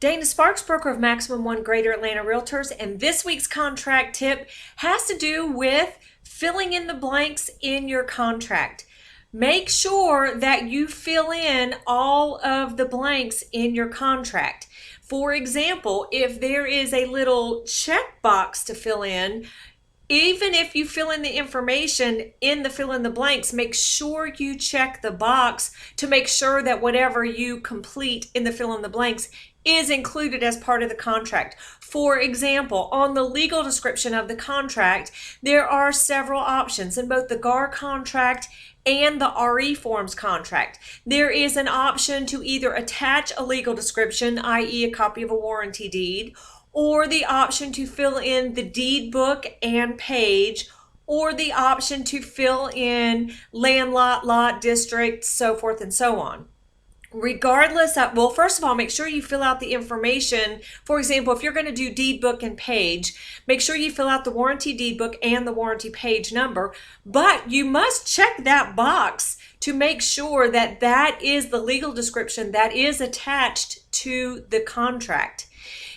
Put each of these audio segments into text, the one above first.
Dana Sparks, broker of Maximum One Greater Atlanta Realtors, and this week's contract tip has to do with filling in the blanks in your contract. Make sure that you fill in all of the blanks in your contract. For example, if there is a little checkbox to fill in, even if you fill in the information in the fill in the blanks, make sure you check the box to make sure that whatever you complete in the fill in the blanks is included as part of the contract. For example, on the legal description of the contract, there are several options in both the GAR contract and the RE forms contract. There is an option to either attach a legal description, i.e. a copy of a warranty deed, or the option to fill in the deed book and page, or the option to fill in land, lot, district, so forth and so on. Regardless of, well, first of all, make sure you fill out the information. For example, if you're going to do deed book and page, make sure you fill out the warranty deed book and the warranty page number, but you must check that box to make sure that that is the legal description that is attached to the contract.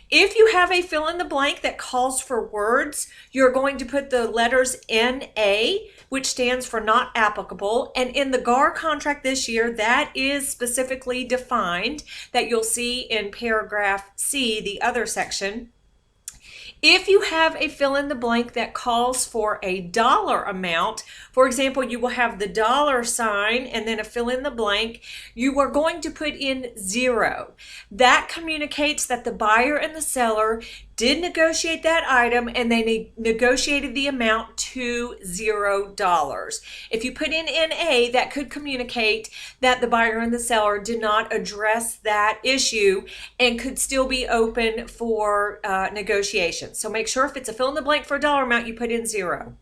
If you have a fill in the blank that calls for words, you're going to put the letters NA, which stands for not applicable. And in the GAR contract this year, that is specifically defined, that you'll see in paragraph C, the other section. If you have a fill in the blank that calls for a dollar amount, for example, you will have the dollar sign and then a fill in the blank, you are going to put in 0. That communicates that the buyer and the seller did negotiate that item and they negotiated the amount to $0. If you put in NA, that could communicate that the buyer and the seller did not address that issue and could still be open for negotiation. So make sure if it's a fill in the blank for a dollar amount, you put in 0.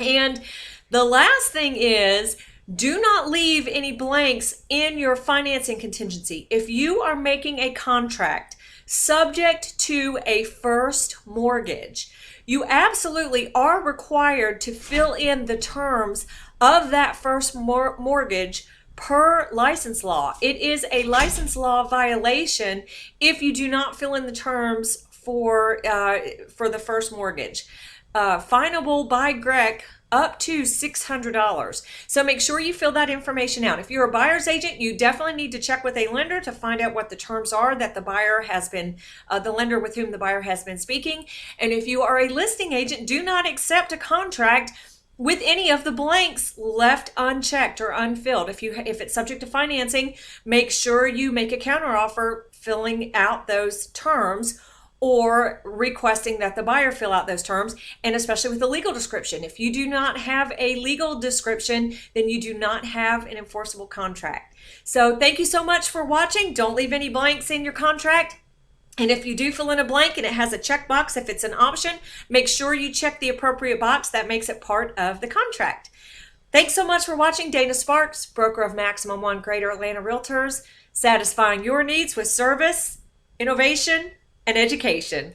And the last thing is, do not leave any blanks in your financing contingency. If you are making a contract subject to a first mortgage, you absolutely are required to fill in the terms of that first mortgage per license law. It is a license law violation if you do not fill in the terms for the first mortgage. Finable by GREC up to $600. So make sure you fill that information out. If you're a buyer's agent, you definitely need to check with a lender to find out what the terms are that the buyer has been, the lender with whom the buyer has been speaking. And if you are a listing agent, do not accept a contract with any of the blanks left unchecked or unfilled. If it's subject to financing, make sure you make a counteroffer filling out those terms, or requesting that the buyer fill out those terms, and especially with the legal description. If you do not have a legal description, then you do not have an enforceable contract. So thank you so much for watching. Don't leave any blanks in your contract. And if you do fill in a blank and it has a checkbox, if it's an option, make sure you check the appropriate box. That makes it part of the contract. Thanks so much for watching. Dana Sparks, broker of Maximum One Greater Atlanta Realtors, satisfying your needs with service, innovation, and education.